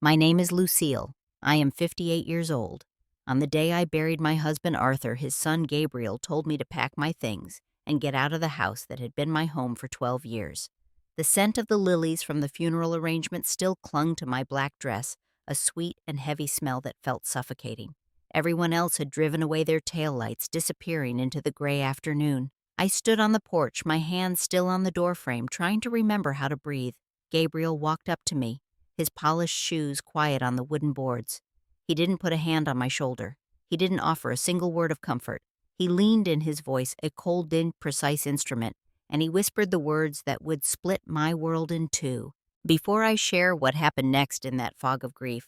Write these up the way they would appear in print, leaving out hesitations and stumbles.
My name is Lucille. I am 58 years old. On the day I buried my husband Arthur, his son Gabriel told me to pack my things and get out of the house that had been my home for 12 years. The scent of the lilies from the funeral arrangement still clung to my black dress, a sweet and heavy smell that felt suffocating. Everyone else had driven away their taillights, disappearing into the gray afternoon. I stood on the porch, my hand still on the doorframe, trying to remember how to breathe. Gabriel walked up to me, his polished shoes quiet on the wooden boards. He didn't put a hand on my shoulder. He didn't offer a single word of comfort. He leaned in his voice, a cold, precise instrument, and he whispered the words that would split my world in two. Before I share what happened next in that fog of grief,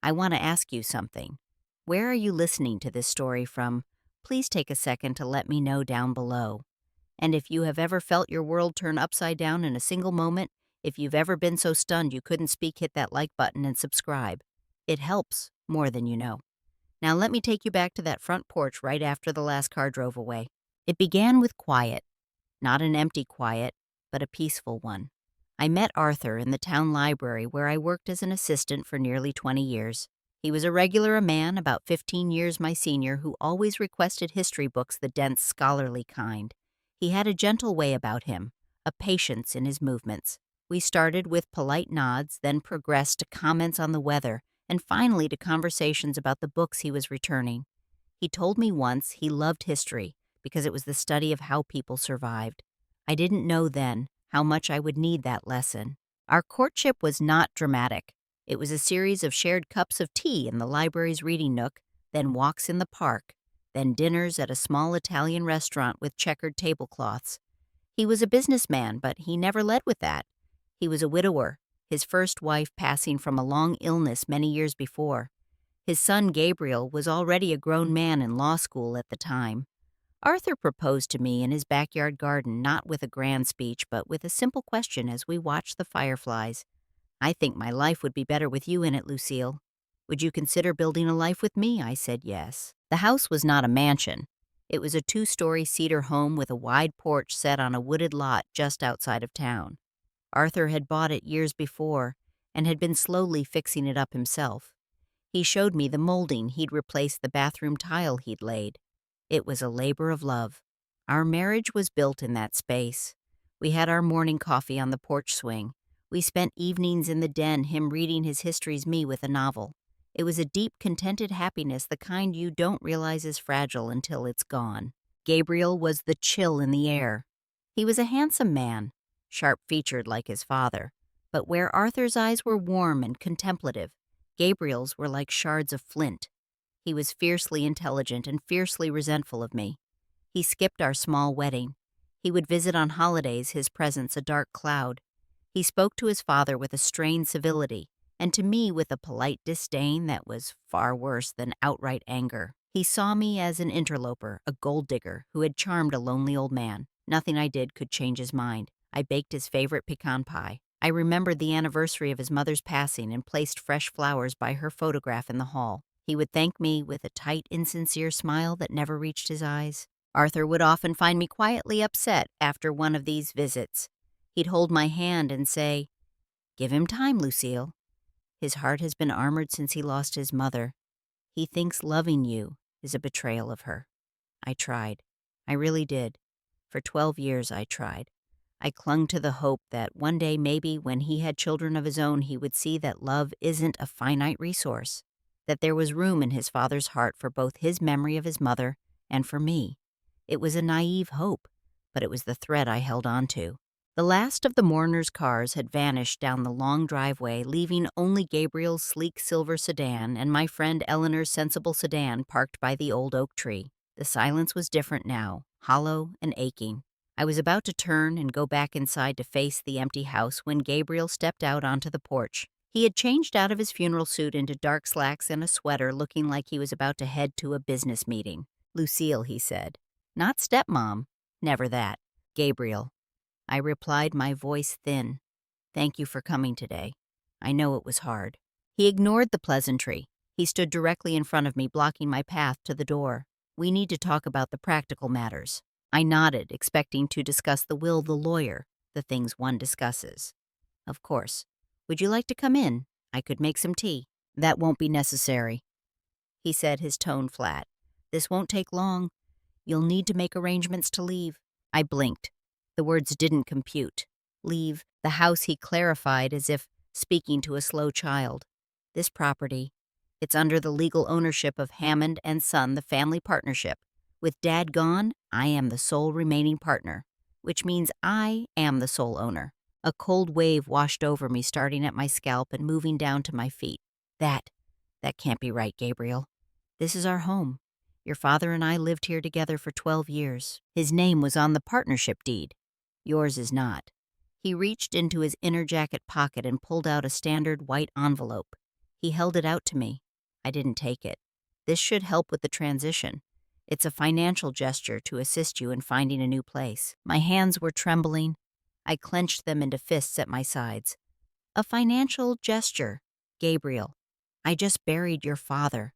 I want to ask you something. Where are you listening to this story from? Please take a second to let me know down below. And if you have ever felt your world turn upside down in a single moment, if you've ever been so stunned you couldn't speak, hit that like button and subscribe. It helps more than you know. Now let me take you back to that front porch right after the last car drove away. It began with quiet, not an empty quiet, but a peaceful one. I met Arthur in the town library where I worked as an assistant for nearly 20 years. He was a man, about 15 years my senior, who always requested history books, the dense, scholarly kind. He had a gentle way about him, a patience in his movements. We started with polite nods, then progressed to comments on the weather, and finally to conversations about the books he was returning. He told me once he loved history because it was the study of how people survived. I didn't know then how much I would need that lesson. Our courtship was not dramatic. It was a series of shared cups of tea in the library's reading nook, then walks in the park, then dinners at a small Italian restaurant with checkered tablecloths. He was a businessman, but he never led with that. He was a widower, his first wife passing from a long illness many years before. His son Gabriel was already a grown man in law school at the time. Arthur proposed to me in his backyard garden, not with a grand speech, but with a simple question as we watched the fireflies. "I think my life would be better with you in it, Lucille. Would you consider building a life with me?" I said yes. The house was not a mansion. It was a 2-story cedar home with a wide porch set on a wooded lot just outside of town. Arthur had bought it years before and had been slowly fixing it up himself. He showed me the molding he'd replaced the bathroom tile he'd laid. It was a labor of love. Our marriage was built in that space. We had our morning coffee on the porch swing. We spent evenings in the den, him reading his histories, me with a novel. It was a deep, contented happiness, the kind you don't realize is fragile until it's gone. Gabriel was the chill in the air. He was a handsome man, sharp-featured like his father, but where Arthur's eyes were warm and contemplative, Gabriel's were like shards of flint. He was fiercely intelligent and fiercely resentful of me. He skipped our small wedding. He would visit on holidays, his presence a dark cloud. He spoke to his father with a strained civility, and to me with a polite disdain that was far worse than outright anger. He saw me as an interloper, a gold digger who had charmed a lonely old man. Nothing I did could change his mind. I baked his favorite pecan pie. I remembered the anniversary of his mother's passing and placed fresh flowers by her photograph in the hall. He would thank me with a tight, insincere smile that never reached his eyes. Arthur would often find me quietly upset after one of these visits. He'd hold my hand and say, "Give him time, Lucille. His heart has been armored since he lost his mother. He thinks loving you is a betrayal of her." I tried. I really did. For 12 years I tried. I clung to the hope that one day maybe when he had children of his own he would see that love isn't a finite resource, that there was room in his father's heart for both his memory of his mother and for me. It was a naive hope, but it was the thread I held on to. The last of the mourners' cars had vanished down the long driveway, leaving only Gabriel's sleek silver sedan and my friend Eleanor's sensible sedan parked by the old oak tree. The silence was different now, hollow and aching. I was about to turn and go back inside to face the empty house when Gabriel stepped out onto the porch. He had changed out of his funeral suit into dark slacks and a sweater, looking like he was about to head to a business meeting. "Lucille," he said. "Not stepmom. Never that. Gabriel." I replied, my voice thin. "Thank you for coming today. I know it was hard." He ignored the pleasantry. He stood directly in front of me, blocking my path to the door. "We need to talk about the practical matters." I nodded, expecting to discuss the will, the lawyer, the things one discusses. "Of course. Would you like to come in? I could make some tea. That won't be necessary, he said, his tone flat. This won't take long. You'll need to make arrangements to leave. I blinked. The words didn't compute. Leave the house, he clarified, as if speaking to a slow child. This property, it's under the legal ownership of Hammond and Son, the family partnership. With Dad gone, I am the sole remaining partner, which means I am the sole owner. A cold wave washed over me, starting at my scalp and moving down to my feet. That can't be right, Gabriel. This is our home. Your father and I lived here together for 12 years. His name was on the partnership deed. Yours is not. He reached into his inner jacket pocket and pulled out a standard white envelope. He held it out to me. I didn't take it. This should help with the transition. It's a financial gesture to assist you in finding a new place. My hands were trembling. I clenched them into fists at my sides. A financial gesture. Gabriel, I just buried your father.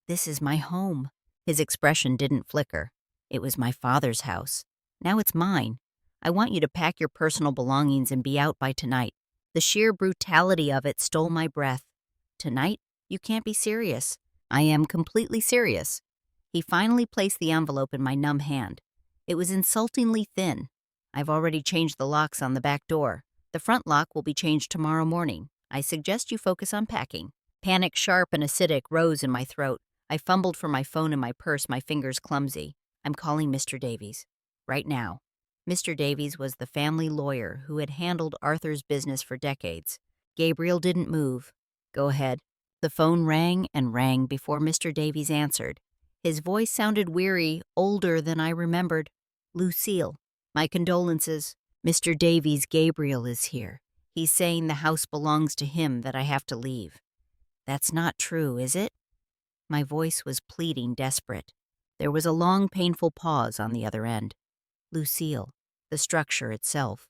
This is my home. His expression didn't flicker. It was my father's house. Now it's mine. I want you to pack your personal belongings and be out by tonight. The sheer brutality of it stole my breath. Tonight? You can't be serious. I am completely serious. He finally placed the envelope in my numb hand. It was insultingly thin. I've already changed the locks on the back door. The front lock will be changed tomorrow morning. I suggest you focus on packing. Panic, sharp and acidic, rose in my throat. I fumbled for my phone in my purse, my fingers clumsy. I'm calling Mr. Davies. Right now. Mr. Davies was the family lawyer who had handled Arthur's business for decades. Gabriel didn't move. Go ahead. The phone rang and rang before Mr. Davies answered. His voice sounded weary, older than I remembered. Lucille, my condolences. Mr. Davies, Gabriel is here. He's saying the house belongs to him, that I have to leave. That's not true, is it? My voice was pleading, desperate. There was a long, painful pause on the other end. Lucille, the structure itself.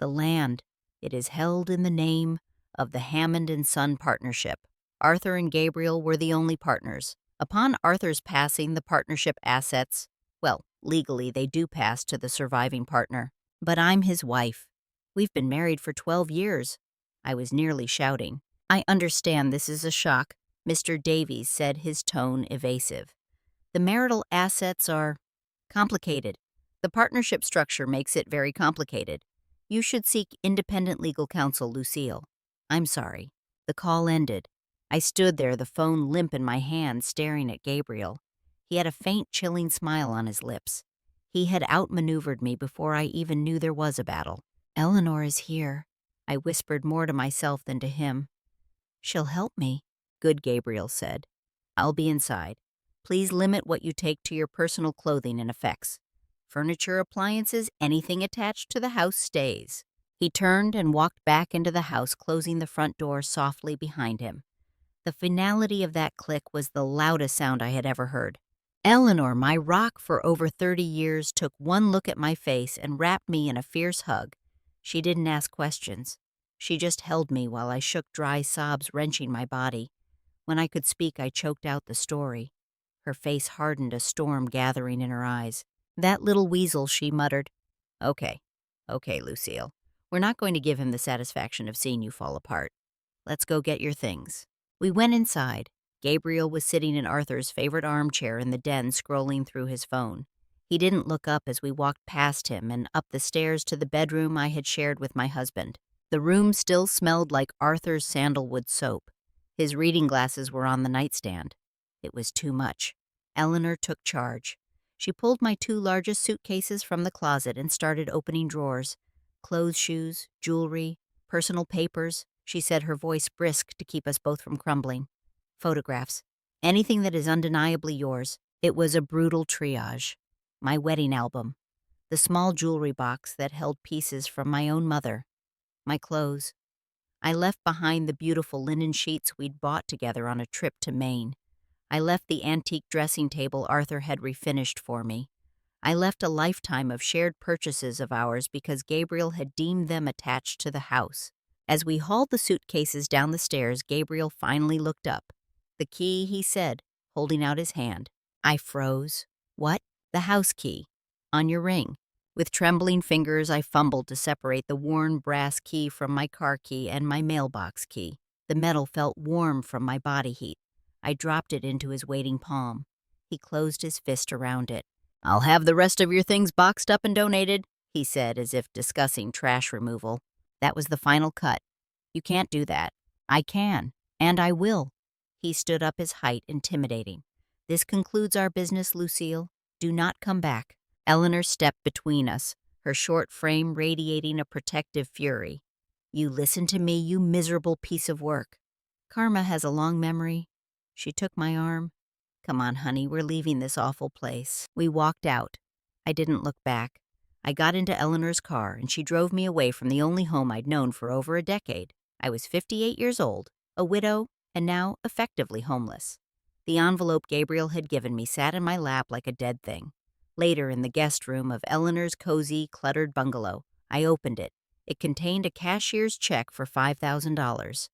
The land, it is held in the name of the Hammond and Son partnership. Arthur and Gabriel were the only partners. Upon Arthur's passing, the partnership assets, well, legally they do pass to the surviving partner. But I'm his wife. We've been married for 12 years. I was nearly shouting. I understand this is a shock, Mr. Davies said, his tone evasive. The marital assets are complicated. The partnership structure makes it very complicated. You should seek independent legal counsel, Lucille. I'm sorry. The call ended. I stood there, the phone limp in my hand, staring at Gabriel. He had a faint, chilling smile on his lips. He had outmaneuvered me before I even knew there was a battle. Eleanor is here. I whispered more to myself than to him. She'll help me, good Gabriel said. I'll be inside. Please limit what you take to your personal clothing and effects. Furniture, appliances, anything attached to the house stays. He turned and walked back into the house, closing the front door softly behind him. The finality of that click was the loudest sound I had ever heard. Eleanor, my rock for over 30 years, took one look at my face and wrapped me in a fierce hug. She didn't ask questions. She just held me while I shook dry sobs wrenching my body. When I could speak, I choked out the story. Her face hardened, a storm gathering in her eyes. That little weasel, she muttered. Okay, Lucille. We're not going to give him the satisfaction of seeing you fall apart. Let's go get your things. We went inside. Gabriel was sitting in Arthur's favorite armchair in the den, scrolling through his phone. He didn't look up as we walked past him and up the stairs to the bedroom I had shared with my husband. The room still smelled like Arthur's sandalwood soap. His reading glasses were on the nightstand. It was too much. Eleanor took charge. She pulled my 2 largest suitcases from the closet and started opening drawers. Clothes, shoes, jewelry, personal papers. She said, her voice brisk to keep us both from crumbling. Photographs. Anything that is undeniably yours. It was a brutal triage. My wedding album. The small jewelry box that held pieces from my own mother. My clothes. I left behind the beautiful linen sheets we'd bought together on a trip to Maine. I left the antique dressing table Arthur had refinished for me. I left a lifetime of shared purchases of ours because Gabriel had deemed them attached to the house. As we hauled the suitcases down the stairs, Gabriel finally looked up. The key, he said, holding out his hand. I froze. What? The house key. On your ring. With trembling fingers, I fumbled to separate the worn brass key from my car key and my mailbox key. The metal felt warm from my body heat. I dropped it into his waiting palm. He closed his fist around it. "I'll have the rest of your things boxed up and donated," he said, as if discussing trash removal. That was the final cut. "You can't do that." "I can, and I will." He stood up, his height intimidating. "This concludes our business, Lucille. Do not come back." Eleanor stepped between us, her short frame radiating a protective fury. "You listen to me, you miserable piece of work." "Karma has a long memory." She took my arm. "Come on, honey, we're leaving this awful place." We walked out. I didn't look back. I got into Eleanor's car, and she drove me away from the only home I'd known for over a decade. I was 58 years old, a widow, and now effectively homeless. The envelope Gabriel had given me sat in my lap like a dead thing. Later, in the guest room of Eleanor's cozy, cluttered bungalow, I opened it. It contained a cashier's check for $5,000.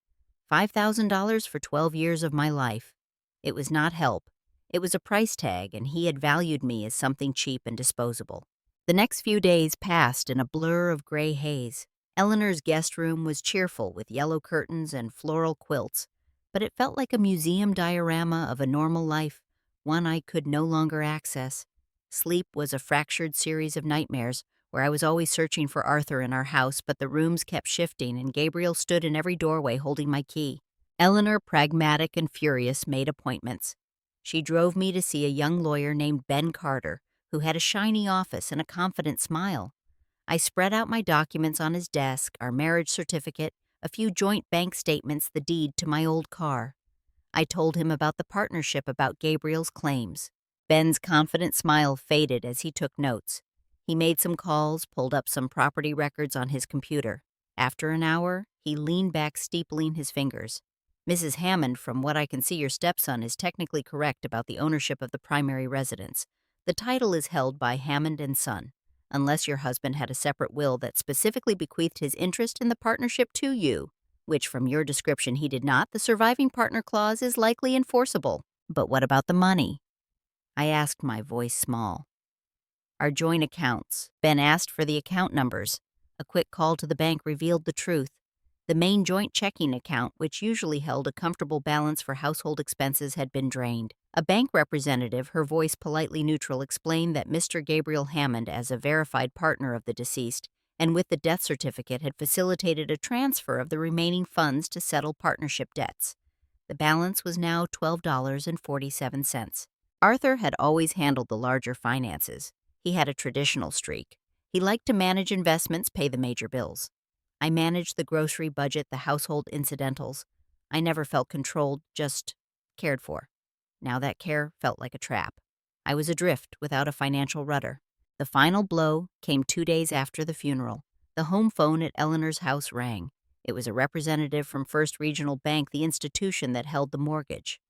$5,000 for 12 years of my life. It was not help. It was a price tag, and he had valued me as something cheap and disposable. The next few days passed in a blur of gray haze. Eleanor's guest room was cheerful with yellow curtains and floral quilts, but it felt like a museum diorama of a normal life, one I could no longer access. Sleep was a fractured series of nightmares, where I was always searching for Arthur in our house, but the rooms kept shifting and Gabriel stood in every doorway holding my key. Eleanor, pragmatic and furious, made appointments. She drove me to see a young lawyer named Ben Carter, who had a shiny office and a confident smile. I spread out my documents on his desk, our marriage certificate, a few joint bank statements, the deed to my old car. I told him about the partnership, about Gabriel's claims. Ben's confident smile faded as he took notes. He made some calls, pulled up some property records on his computer. After an hour, he leaned back, steepling his fingers. "Mrs. Hammond, from what I can see, your stepson is technically correct about the ownership of the primary residence. The title is held by Hammond and Son. Unless your husband had a separate will that specifically bequeathed his interest in the partnership to you, which from your description he did not, the surviving partner clause is likely enforceable." "But what about the money?" I asked, my voice small. "Our joint accounts." Ben asked for the account numbers. A quick call to the bank revealed the truth. The main joint checking account, which usually held a comfortable balance for household expenses, had been drained. A bank representative, her voice politely neutral, explained that Mr. Gabriel Hammond, as a verified partner of the deceased, and with the death certificate, had facilitated a transfer of the remaining funds to settle partnership debts. The balance was now $12.47. Arthur had always handled the larger finances. He had a traditional streak. He liked to manage investments, pay the major bills. I managed the grocery budget, the household incidentals. I never felt controlled, just cared for. Now that care felt like a trap. I was adrift without a financial rudder. The final blow came 2 days after the funeral. The home phone at Eleanor's house rang. It was a representative from First Regional Bank, the institution that held the mortgage.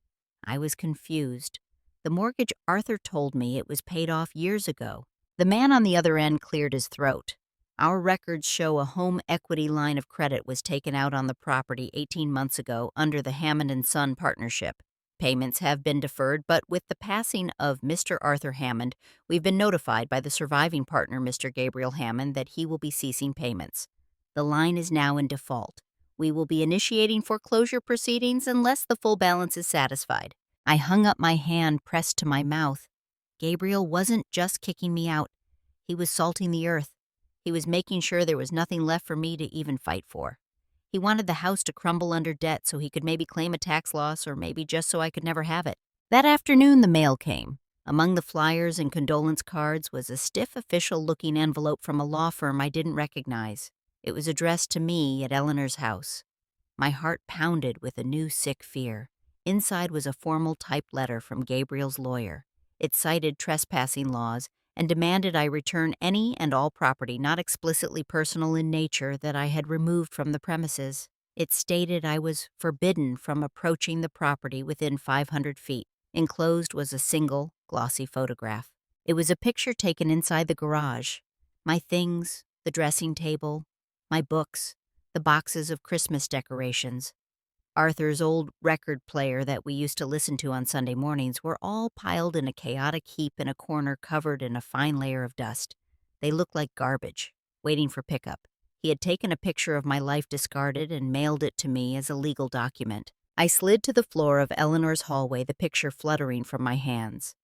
I was confused. The mortgage, Arthur told me, it was paid off years ago. The man on the other end cleared his throat. "Our records show a home equity line of credit was taken out on the property 18 months ago under the Hammond and Son partnership. Payments have been deferred, but with the passing of Mr. Arthur Hammond, we've been notified by the surviving partner, Mr. Gabriel Hammond, that he will be ceasing payments. The line is now in default. We will be initiating foreclosure proceedings unless the full balance is satisfied." I hung up my hand pressed to my mouth. Gabriel wasn't just kicking me out. He was salting the earth. He was making sure there was nothing left for me to even fight for. He wanted the house to crumble under debt so he could maybe claim a tax loss, or maybe just so I could never have it. That afternoon, the mail came. Among the flyers and condolence cards was a stiff, official-looking envelope from a law firm I didn't recognize. It was addressed to me at Eleanor's house. My heart pounded with a new sick fear. Inside was a formal typed letter from Gabriel's lawyer. It cited trespassing laws and demanded I return any and all property not explicitly personal in nature that I had removed from the premises. It stated I was forbidden from approaching the property within 500 feet. Enclosed was a single, glossy photograph. It was a picture taken inside the garage. My things, the dressing table, my books, the boxes of Christmas decorations, Arthur's old record player that we used to listen to on Sunday mornings, were all piled in a chaotic heap in a corner covered in a fine layer of dust. They looked like garbage, waiting for pickup. He had taken a picture of my life discarded and mailed it to me as a legal document. I slid to the floor of Eleanor's hallway, the picture fluttering from my hands.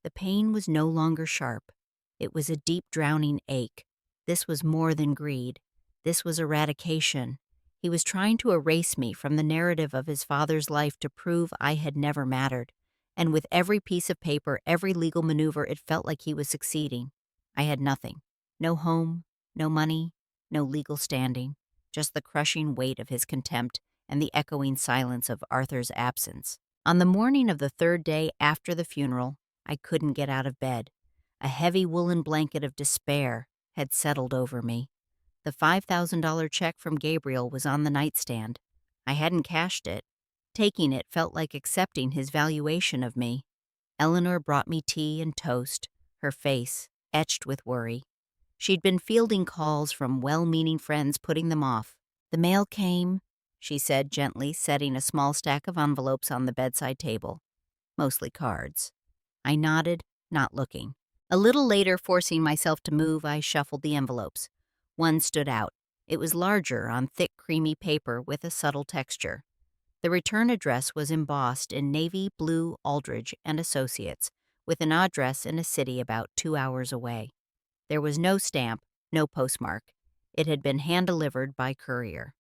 The pain was no longer sharp. It was a deep, drowning ache. This was more than greed. This was eradication. He was trying to erase me from the narrative of his father's life to prove I had never mattered. And with every piece of paper, every legal maneuver, it felt like he was succeeding. I had nothing. No home, no money, no legal standing. Just the crushing weight of his contempt and the echoing silence of Arthur's absence. On the morning of the third day after the funeral, I couldn't get out of bed. A heavy woolen blanket of despair had settled over me. The $5,000 check from Gabriel was on the nightstand. I hadn't cashed it. Taking it felt like accepting his valuation of me. Eleanor brought me tea and toast, her face etched with worry. She'd been fielding calls from well-meaning friends, putting them off. "The mail came," she said gently, setting a small stack of envelopes on the bedside table. Mostly cards. I nodded, not looking. A little later, forcing myself to move, I shuffled the envelopes. One stood out. It was larger, on thick, creamy paper with a subtle texture. The return address was embossed in navy blue Aldridge and Associates, with an address in a city about 2 hours away. There was no stamp, no postmark. It had been hand-delivered by courier.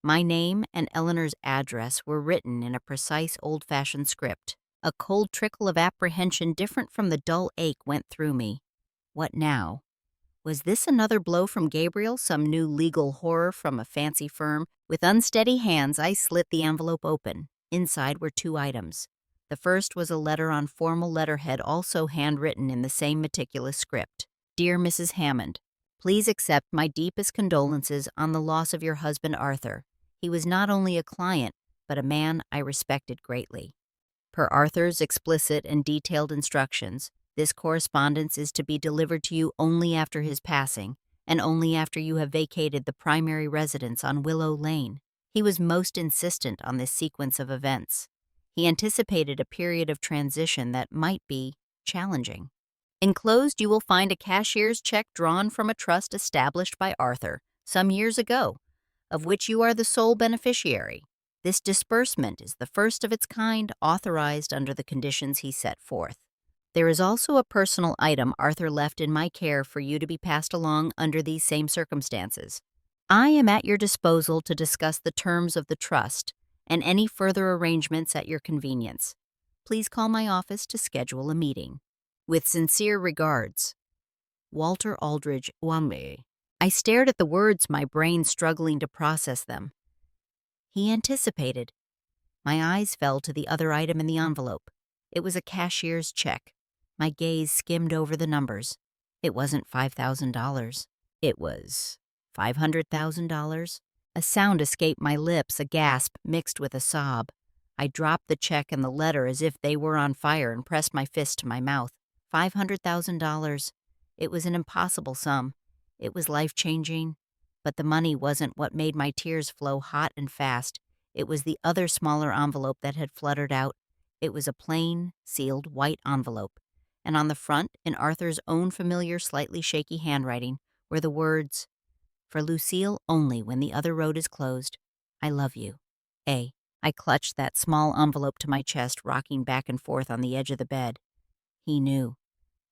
My name and Eleanor's address were written in a precise old-fashioned script. A cold trickle of apprehension different from the dull ache went through me. What now? Was this another blow from Gabriel, some new legal horror from a fancy firm? With unsteady hands, I slit the envelope open. Inside were 2 items. The first was a letter on formal letterhead, also handwritten in the same meticulous script. "Dear Mrs. Hammond, please accept my deepest condolences on the loss of your husband Arthur. He was not only a client, but a man I respected greatly. Per Arthur's explicit and detailed instructions, this correspondence is to be delivered to you only after his passing, and only after you have vacated the primary residence on Willow Lane." He was most insistent on this sequence of events. He anticipated a period of transition that might be challenging. "Enclosed, you will find a cashier's check drawn from a trust established by Arthur some years ago, of which you are the sole beneficiary. This disbursement is the first of its kind, authorized under the conditions he set forth. There is also a personal item Arthur left in my care for you to be passed along under these same circumstances. I am at your disposal to discuss the terms of the trust and any further arrangements at your convenience. Please call my office to schedule a meeting. With sincere regards, Walter Aldridge Wame." I stared at the words, my brain struggling to process them. He anticipated. My eyes fell to the other item in the envelope. It was a cashier's check. My gaze skimmed over the numbers. It wasn't $5,000. It was $500,000. A sound escaped my lips, a gasp mixed with a sob. I dropped the check and the letter as if they were on fire and pressed my fist to my mouth. $500,000. It was an impossible sum. It was life-changing. But the money wasn't what made my tears flow hot and fast. It was the other smaller envelope that had fluttered out. It was a plain, sealed white envelope. And on the front, in Arthur's own familiar, slightly shaky handwriting, were the words, "For Lucille only when the other road is closed. I love you. A." I clutched that small envelope to my chest, rocking back and forth on the edge of the bed. He knew.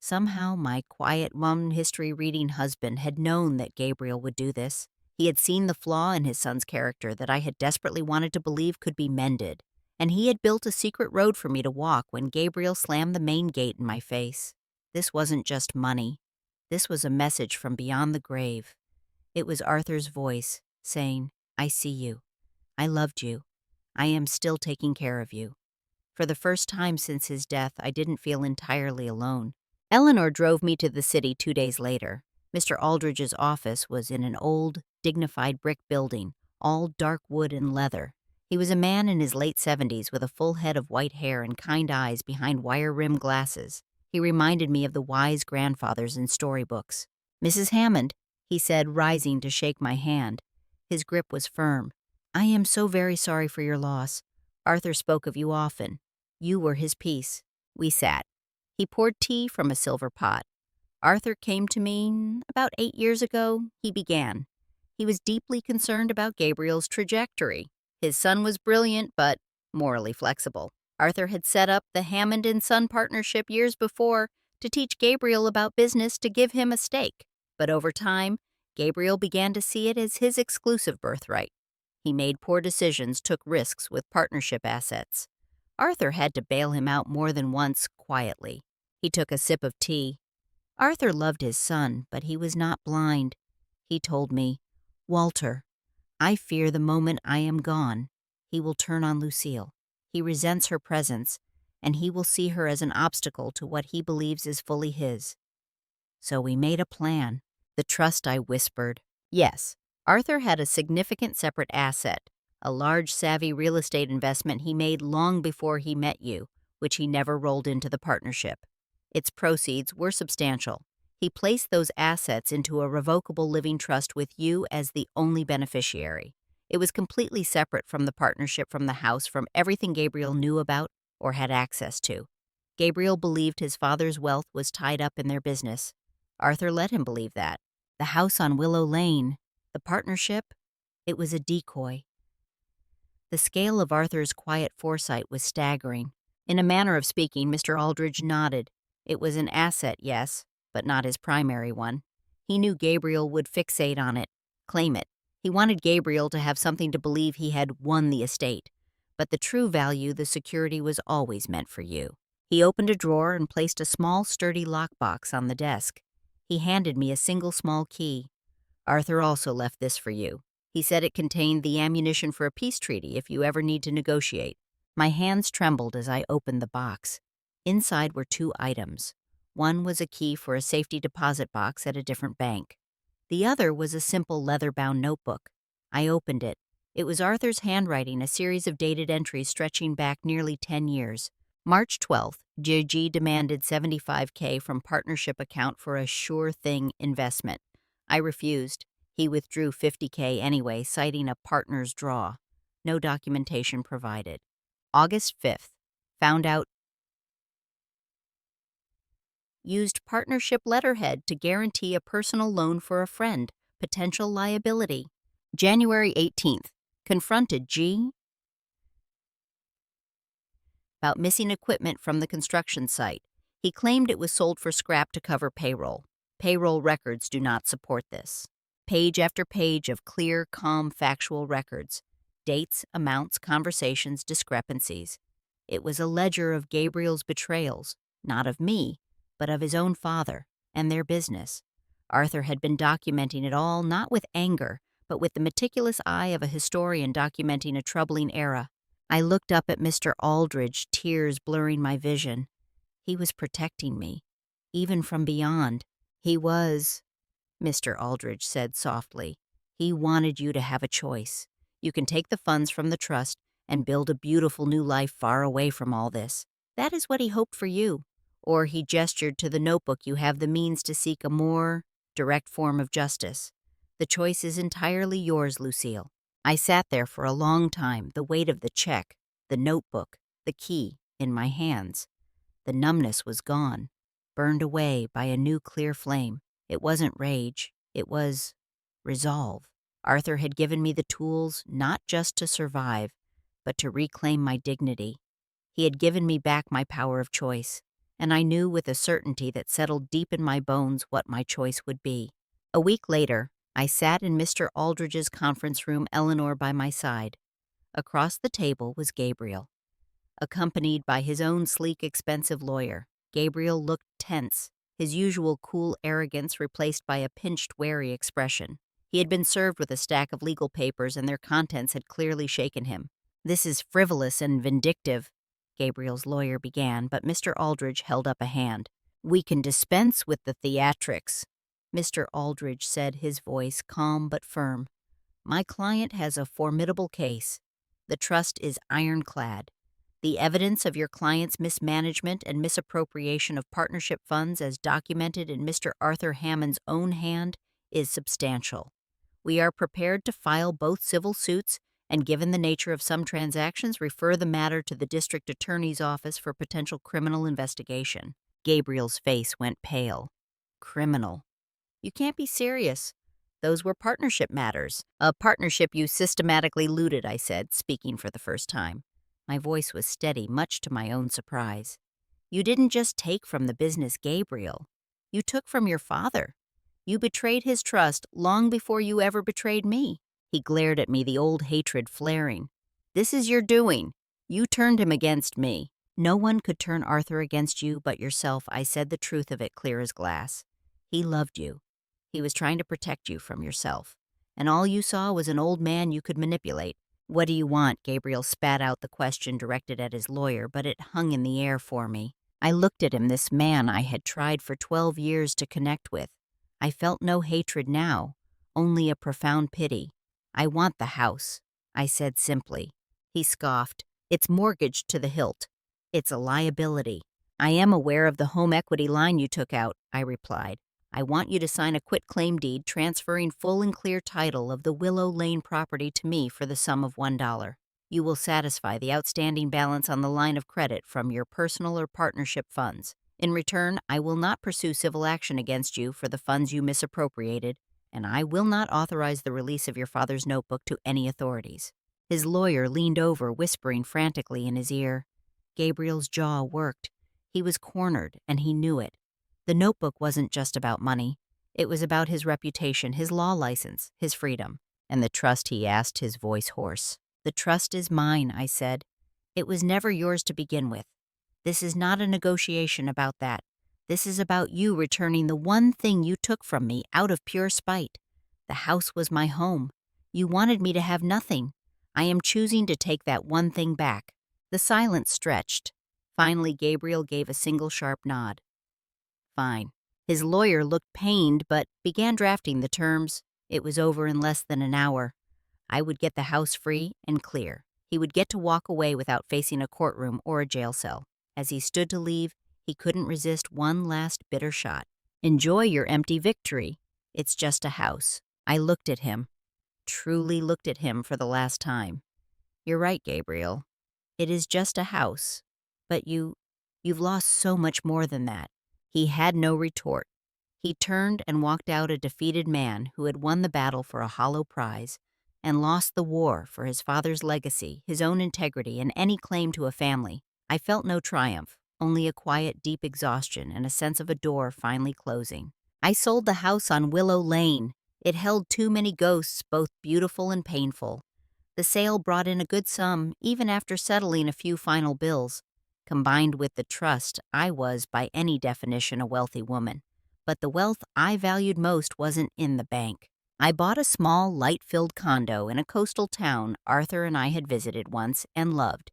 Somehow my quiet, history-reading husband had known that Gabriel would do this. He had seen the flaw in his son's character that I had desperately wanted to believe could be mended, and he had built a secret road for me to walk when Gabriel slammed the main gate in my face. This wasn't just money. This was a message from beyond the grave. It was Arthur's voice, saying, "I see you. I loved you. I am still taking care of you." For the first time since his death, I didn't feel entirely alone. Eleanor drove me to the city 2 days later. Mr. Aldridge's office was in an old, dignified brick building, all dark wood and leather. He was a man in his late 70s with a full head of white hair and kind eyes behind wire-rimmed glasses. He reminded me of the wise grandfathers in storybooks. "Mrs. Hammond," he said, rising to shake my hand. His grip was firm. "I am so very sorry for your loss. Arthur spoke of you often. You were his peace." We sat. He poured tea from a silver pot. "Arthur came to me about 8 years ago," he began. He was deeply concerned about Gabriel's trajectory. His son was brilliant, but morally flexible. Arthur had set up the Hammond and Son partnership years before to teach Gabriel about business to give him a stake. But over time, Gabriel began to see it as his exclusive birthright. He made poor decisions, took risks with partnership assets. Arthur had to bail him out more than once quietly. He took a sip of tea. Arthur loved his son, but he was not blind. He told me, "Walter, I fear the moment I am gone, he will turn on Lucille. He resents her presence, and he will see her as an obstacle to what he believes is fully his." So we made a plan. The trust, I whispered. Yes, Arthur had a significant separate asset, a large savvy real estate investment he made long before he met you, which he never rolled into the partnership. Its proceeds were substantial. He placed those assets into a revocable living trust with you as the only beneficiary. It was completely separate from the partnership, from the house, from everything Gabriel knew about or had access to. Gabriel believed his father's wealth was tied up in their business. Arthur let him believe that. The house on Willow Lane, the partnership, it was a decoy. The scale of Arthur's quiet foresight was staggering. In a manner of speaking, Mr. Aldridge nodded. It was an asset, yes, but not his primary one. He knew Gabriel would fixate on it, claim it. He wanted Gabriel to have something to believe he had won the estate. But the true value, the security, was always meant for you. He opened a drawer and placed a small, sturdy lockbox on the desk. He handed me a single small key. "Arthur also left this for you. He said it contained the ammunition for a peace treaty if you ever need to negotiate." My hands trembled as I opened the box. Inside were 2 items. One was a key for a safety deposit box at a different bank. The other was a simple leather-bound notebook. I opened it. It was Arthur's handwriting, a series of dated entries stretching back nearly 10 years. March 12th, JG demanded $75K from partnership account for a sure thing investment. I refused. He withdrew $50K anyway, citing a partner's draw. No documentation provided. August 5th, found out used partnership letterhead to guarantee a personal loan for a friend, potential liability. January 18th, confronted G about missing equipment from the construction site. He claimed it was sold for scrap to cover payroll. Payroll records do not support this. Page after page of clear, calm, factual records. Dates, amounts, conversations, discrepancies. It was a ledger of Gabriel's betrayals, not of me, but of his own father and their business. Arthur had been documenting it all, not with anger, but with the meticulous eye of a historian documenting a troubling era. I looked up at Mr. Aldridge, tears blurring my vision. He was protecting me, even from beyond. He was, Mr. Aldridge said softly. He wanted you to have a choice. You can take the funds from the trust and build a beautiful new life far away from all this. That is what he hoped for you. Or he gestured to the notebook. You have the means to seek a more direct form of justice. The choice is entirely yours, Lucille. I sat there for a long time, the weight of the check, the notebook, the key in my hands. The numbness was gone, burned away by a new clear flame. It wasn't rage, it was resolve. Arthur had given me the tools not just to survive, but to reclaim my dignity. He had given me back my power of choice, and I knew with a certainty that settled deep in my bones what my choice would be. A week later, I sat in Mr. Aldridge's conference room, Eleanor by my side. Across the table was Gabriel, accompanied by his own sleek, expensive lawyer. Gabriel looked tense, his usual cool arrogance replaced by a pinched, wary expression. He had been served with a stack of legal papers, and their contents had clearly shaken him. "This is frivolous and vindictive," Gabriel's lawyer began, but Mr. Aldridge held up a hand. "We can dispense with the theatrics," Mr. Aldridge said, his voice calm but firm. "My client has a formidable case. The trust is ironclad. The evidence of your client's mismanagement and misappropriation of partnership funds as documented in Mr. Arthur Hammond's own hand is substantial. We are prepared to file both civil suits and, given the nature of some transactions, refer the matter to the district attorney's office for potential criminal investigation." Gabriel's face went pale. "Criminal? You can't be serious." Those were partnership matters. A partnership you systematically looted, I said, speaking for the first time. My voice was steady, much to my own surprise. You didn't just take from the business Gabriel. You took from your father. You betrayed his trust long before you ever betrayed me. He glared at me, the old hatred flaring. This is your doing. You turned him against me. No one could turn Arthur against you but yourself. I said the truth of it clear as glass. He loved you. He was trying to protect you from yourself. And all you saw was an old man you could manipulate. What do you want? Gabriel spat out the question directed at his lawyer, but it hung in the air for me. I looked at him, this man I had tried for 12 years to connect with. I felt no hatred now, only a profound pity. I want the house, I said simply. He scoffed. It's mortgaged to the hilt. It's a liability. I am aware of the home equity line you took out, I replied. I want you to sign a quitclaim deed transferring full and clear title of the Willow Lane property to me for the sum of $1. You will satisfy the outstanding balance on the line of credit from your personal or partnership funds. In return, I will not pursue civil action against you for the funds you misappropriated, and I will not authorize the release of your father's notebook to any authorities. His lawyer leaned over, whispering frantically in his ear. Gabriel's jaw worked. He was cornered, and he knew it. The notebook wasn't just about money. It was about his reputation, his law license, his freedom. And the trust, he asked, his voice hoarse. The trust is mine, I said. It was never yours to begin with. This is not a negotiation about that. This is about you returning the one thing you took from me out of pure spite. The house was my home. You wanted me to have nothing. I am choosing to take that one thing back. The silence stretched. Finally, Gabriel gave a single sharp nod. Fine. His lawyer looked pained, but began drafting the terms. It was over in less than an hour. I would get the house free and clear. He would get to walk away without facing a courtroom or a jail cell. As he stood to leave, he couldn't resist one last bitter shot. Enjoy your empty victory. It's just a house. I looked at him, truly looked at him for the last time. You're right, Gabriel. It is just a house. But you've lost so much more than that. He had no retort. He turned and walked out a defeated man who had won the battle for a hollow prize and lost the war for his father's legacy, his own integrity, and any claim to a family. I felt no triumph, only a quiet, deep exhaustion and a sense of a door finally closing. I sold the house on Willow Lane. It held too many ghosts, both beautiful and painful. The sale brought in a good sum, even after settling a few final bills. Combined with the trust, I was, by any definition, a wealthy woman. But the wealth I valued most wasn't in the bank. I bought a small, light-filled condo in a coastal town Arthur and I had visited once and loved.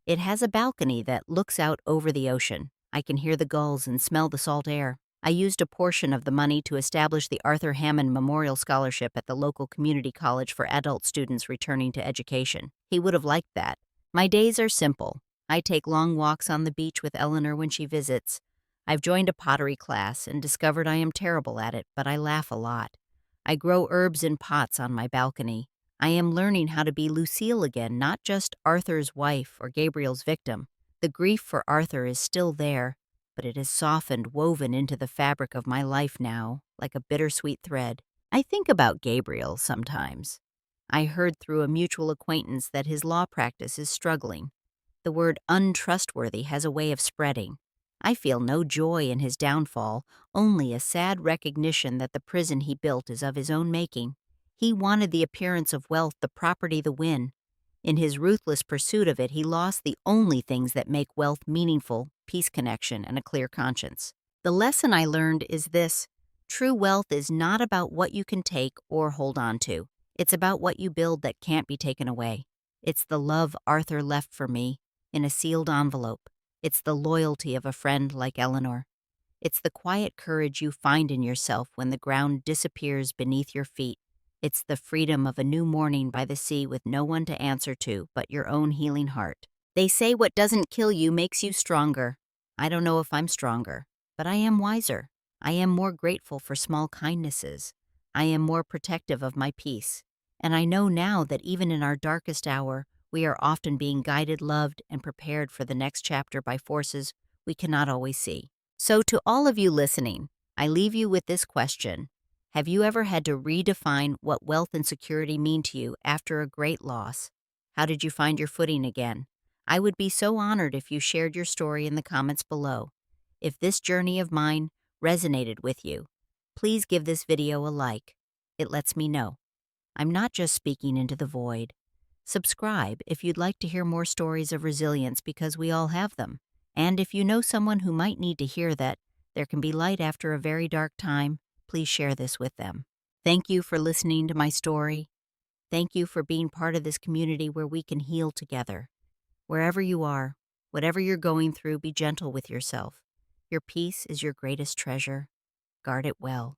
It has a balcony that looks out over the ocean. I can hear the gulls and smell the salt air. I used a portion of the money to establish the Arthur Hammond Memorial Scholarship at the local community college for adult students returning to education. He would have liked that. My days are simple. I take long walks on the beach with Eleanor when she visits. I've joined a pottery class and discovered I am terrible at it, but I laugh a lot. I grow herbs in pots on my balcony. I am learning how to be Lucille again, not just Arthur's wife or Gabriel's victim. The grief for Arthur is still there, but it has softened, woven into the fabric of my life now, like a bittersweet thread. I think about Gabriel sometimes. I heard through a mutual acquaintance that his law practice is struggling. The word untrustworthy has a way of spreading. I feel no joy in his downfall, only a sad recognition that the prison he built is of his own making. He wanted the appearance of wealth, the property, the win. In his ruthless pursuit of it, he lost the only things that make wealth meaningful: peace, connection, and a clear conscience. The lesson I learned is this: true wealth is not about what you can take or hold on to. It's about what you build that can't be taken away. It's the love Arthur left for me in a sealed envelope. It's the loyalty of a friend like Eleanor. It's the quiet courage you find in yourself when the ground disappears beneath your feet. It's the freedom of a new morning by the sea with no one to answer to but your own healing heart. They say what doesn't kill you makes you stronger. I don't know if I'm stronger, but I am wiser. I am more grateful for small kindnesses. I am more protective of my peace. And I know now that even in our darkest hour, we are often being guided, loved, and prepared for the next chapter by forces we cannot always see. So to all of you listening, I leave you with this question: Have you ever had to redefine what wealth and security mean to you after a great loss? How did you find your footing again? I would be so honored if you shared your story in the comments below. If this journey of mine resonated with you, please give this video a like. It lets me know I'm not just speaking into the void. Subscribe if you'd like to hear more stories of resilience because we all have them. And if you know someone who might need to hear that there can be light after a very dark time, please share this with them. Thank you for listening to my story. Thank you for being part of this community where we can heal together. Wherever you are, whatever you're going through, be gentle with yourself. Your peace is your greatest treasure. Guard it well.